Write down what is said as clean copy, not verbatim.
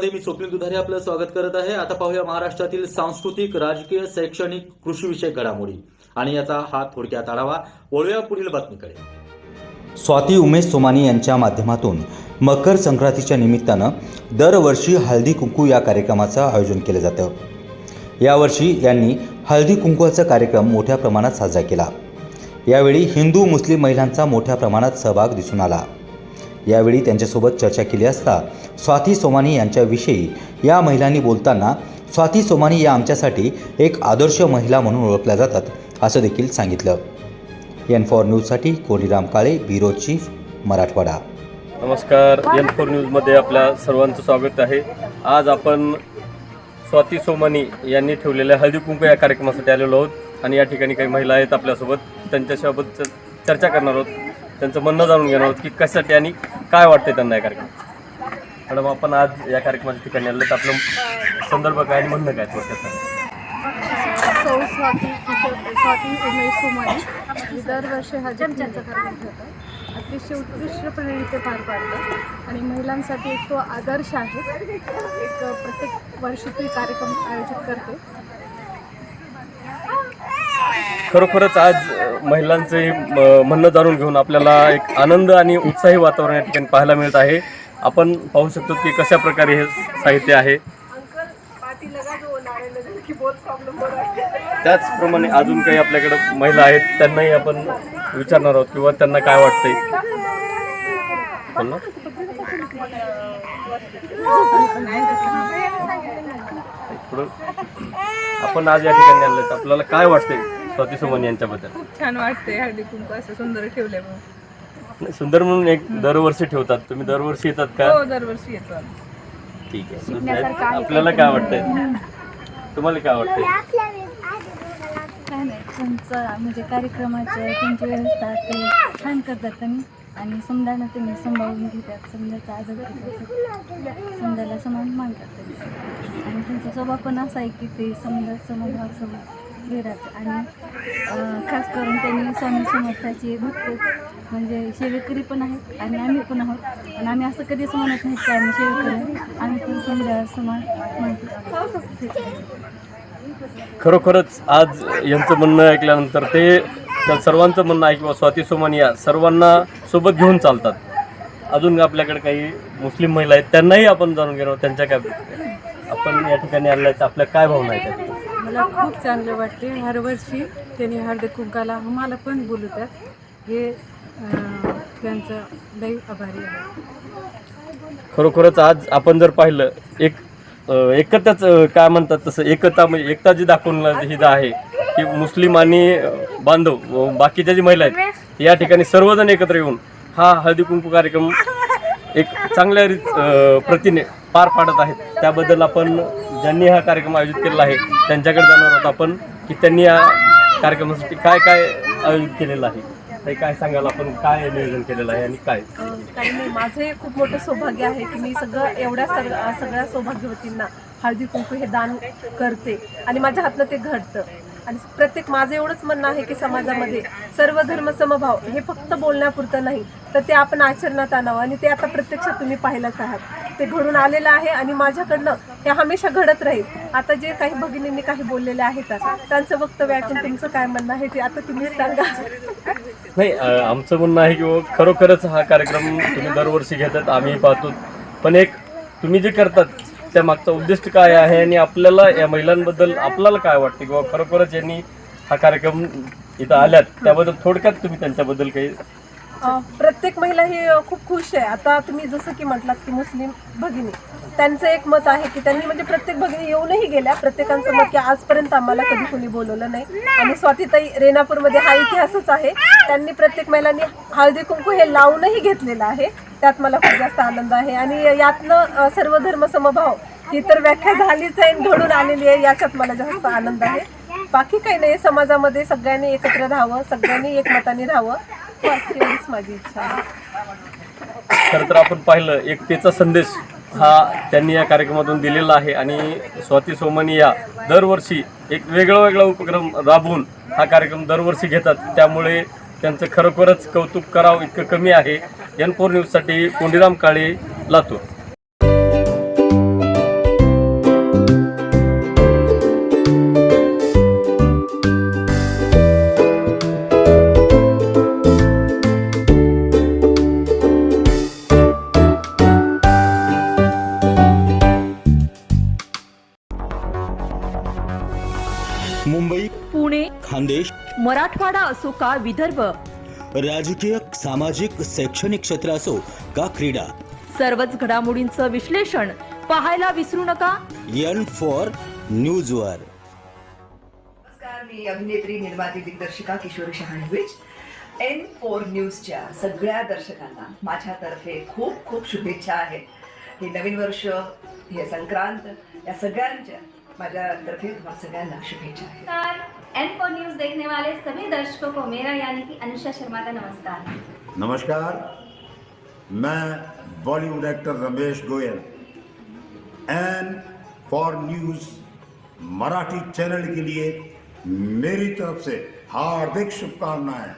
मध्ये मी स्वप्नील दुधारे आपलं स्वागत करत आहे। आता पाहूया महाराष्ट्रातील सांस्कृतिक, राजकीय, शैक्षणिक, कृषी विषयक घडामोडी आणि याचा हा थोडक्यात आढावा। वळूया पुढील बातमीकडे। स्वाती उमेश सोमानी यांच्या माध्यमातून मकर संक्रांतीच्या निमित्तानं दरवर्षी हळदी कुंकू या कार्यक्रमाचं आयोजन केलं जातं। यावर्षी यांनी हळदी कुंकूचा कार्यक्रम मोठ्या प्रमाणात साजरा केला। यावेळी हिंदू मुस्लिम महिलांचा मोठ्या प्रमाणात सहभाग दिसून आला। यावेळी त्यांच्यासोबत चर्चा केली असता स्वाती सोमानी यांच्याविषयी या महिलांनी बोलताना स्वाती सोमानी या आमच्यासाठी एक आदर्श महिला म्हणून ओळखल्या जातात असं देखील सांगितलं। N4 न्यूजसाठी कोंडीराम काळे, ब्युरो चीफ, मराठवाडा। नमस्कार, N4 न्यूजमध्ये आपल्या सर्वांचं स्वागत आहे। आज आपण स्वाती सोमानी यांनी ठेवलेल्या हळदी कुंकू या कार्यक्रमासाठी आलेलो आहोत आणि या ठिकाणी काही महिला आहेत आपल्यासोबत, त्यांच्यासोबत चर्चा करणार आहोत, त्यांचं म्हणणं जाणून घेणार आहोत की कशासाठी आणि काय वाटते त्यांना या कार्यक्रमात। मॅडम, आपण आज या कार्यक्रमाच्या ठिकाणी आलो तर आपलं संदर्भ काय आणि म्हणणं काय थोडक्यात? स्वाती उमेश सोमानी दरवर्षी हळदी कुंकूचा कार्यक्रम ठेवतात। अतिशय उत्कृष्टपणे ते पार पाडतात आणि महिलांसाठी एक तो आदर्श आहे। एक प्रत्येक वर्षी ते कार्यक्रम आयोजित करते। खरोखरच आज महिलांचे म्हणणं जाणून घेऊन आपल्याला एक आनंद आणि उत्साही वातावरण या ठिकाणी पाहायला मिळत आहे। आपण पाहू शकतो की कशा प्रकारे हे साहित्य आहे। त्याचप्रमाणे अजून काही आपल्याकडे महिला आहेत, त्यांनाही आपण विचारणार आहोत किंवा त्यांना काय वाटतंय। आपण आज या ठिकाणी आलो तर आपल्याला काय वाटतंय स्वाती सोमानी यांच्याबद्दल? खूप छान वाटते हळदी कुंकू असं सुंदर ठेवल्यामुळे। सुंदर म्हणून एक दरवर्षी ठेवतात, तुम्ही दरवर्षी येतात का? हो, दरवर्षी येतो आम्ही। ठीक आहे, आपल्याला काय वाटतंय? तुम्हाला काय वाटतंय? काय नाही, त्यांचं म्हणजे कार्यक्रमाचं त्यांची व्यवस्था ते छान करतात आणि समजायला त्यांनी सांभाळून घेतात, समजायचा आदर घेतात, समजायला समान मानतात आणि त्यांचा स्वभाव पण असा आहे की ते समभाव घेतात आणि खास करून त्यांनी स्वामी समर्थाचे भक्त म्हणजे सेवेकरी पण आहेत आणि आम्ही पण आहोत आणि आम्ही असं कधीच म्हणत नाही की आम्ही सेवेकरी, आम्ही पण समजा समान मानतो। खरोखरच आज यांचं म्हणणं ऐकल्यानंतर ते सर्वांचं म्हणणं आहे किंवा स्वाती सोमानी या सर्वांना सोबत घेऊन चालतात। अजून आपल्याकडे काही मुस्लिम महिला आहेत, त्यांनाही आपण जाणून घेणार, त्यांच्या काय आपण या ठिकाणी आल्या तर आपल्या काय भावना आहेत? मला खूप चांगलं वाटते। हर वर्षी त्यांनी हळदी कुंकाला आम्हाला पण बोलवतात, हे त्यांचं लई आभारी आहे। खरोखरच आज आपण जर पाहिलं एकताच काय म्हणतात तसं एकता म्हणजे एकता जी दाखवून ही आहे की मुस्लिम आणि बांधव बाकीच्या जी महिला आहेत या ठिकाणी सर्वजण एकत्र येऊन हा हळदी कुंकू कार्यक्रम एक चांगल्या प्रतीने पार पाडत आहेत। त्याबद्दल आपण ज्यांनी हा कार्यक्रम आयोजित केलेला आहे त्यांच्याकडे जाणार आहोत आपण की त्यांनी या कार्यक्रमासाठी काय काय आयोजित केलेलं आहे, ते काय सांगाल आपण, काय नियोजन केलेलं आहे आणि काय? काही नाही, माझे खूप मोठं सौभाग्य आहे की मी सगळ्या सौभाग्यवतींना हळदी कुंकू हे दान करते आणि माझ्या हातनं ते घडतं आणि प्रत्येक माझं एवढंच म्हणणं आहे की समाजामध्ये सर्व धर्म समभाव हे फक्त बोलण्यापुरतं नाही तर ते आपण आचरणात आणावं आणि ते आता प्रत्यक्षात तुम्ही पाहिलंच आहात, ते घडून आलेलं आहे आणि माझ्याकडनं हे हमेशा घडत राहील। आता जे काही भगिनींनी काही बोललेले आहेत त्यांचं वक्तव्य ऐकून तुमचं काय म्हणणं आहे ते आता तुम्हीच सांगा। नाही, आमचं म्हणणं आहे की खरोखरच हा कार्यक्रम तुम्ही दरवर्षी घेतात, आम्ही पाहतो, पण एक तुम्ही जे करतात त्या मागचा उद्दिष्ट काय आहे आणि आपल्याला या महिलांबद्दल आपल्याला काय वाटतं किंवा खरोखरच यांनी हा कार्यक्रम इथं आल्यात त्याबद्दल थोडक्यात तुम्ही त्यांच्याबद्दल काही? प्रत्येक महिला ही खूप खुश आहे। आता तुम्ही जसं की म्हटलात की मुस्लिम भगिनी, त्यांचं एक मत आहे की त्यांनी म्हणजे प्रत्येक भगिनी येऊनही गेल्या, प्रत्येकांचं मत की आजपर्यंत आम्हाला कधी कोणी बोलवलं नाही आणि स्वातीताई रेणापूरमध्ये हा इतिहासच आहे, त्यांनी प्रत्येक महिलांनी हळदी कुंकू हे लावूनही घेतलेलं आहे, त्यात मला खूप जास्त आनंद आहे आणि यातनं सर्व धर्म समभाव ही तर व्याख्या झालीच आहे, घडून आलेली आहे, याच्यात मला जास्त आनंद आहे। बाकी काही नाही, समाजामध्ये सगळ्यांनी एकत्र राहावं, सगळ्यांनी एकमताने राहावं, बस एवढीच माझी इच्छा आहे। खरं तर आपण पाहिलं एकतेचा संदेश हा त्यांनी या कार्यक्रमातून दिलेला आहे आणि स्वाती सोमानी या दरवर्षी एक वेगळा उपक्रम राबवून हा कार्यक्रम दरवर्षी घेतात, त्यामुळे त्यांचं खरोखरच कौतुक करावं इतकं कमी आहे। N4 न्यूजसाठी कोंडीराम काळे, लातूर। मुंबई, पुणे, खानदेश, मराठवाडा असो का विदर्भ, राजकीय, सामाजिक, शैक्षणिक क्षेत्र असो का क्रीडा, सर्वच घडामोडींचं विश्लेषण पाहायला विसरू नका. एन फॉर न्यूजवर. नमस्कार, मी अभिनेत्री, निर्माती, दिग्दर्शिका किशोरी शहाणविज. N4 न्यूजच्या सगळ्या दर्शकांना माझ्यातर्फे खूप खूप शुभेच्छा आहेत. हे नवीन वर्ष, हे संक्रांत, या सगळ्यांच्या माझ्यातर्फे तुम्हाला सगळ्यांना शुभेच्छा आहेत. नमस्कार, N4 न्यूज देखने वाले सभी दर्शकों को मेरा यानी कि अनुषा शर्मा का नमस्कार. नमस्कार, मैं Bollywood actor Ramesh Goyal N4 news Marathi channel के लिए मेरी तरफ से हार्दिक शुभकामनाएं.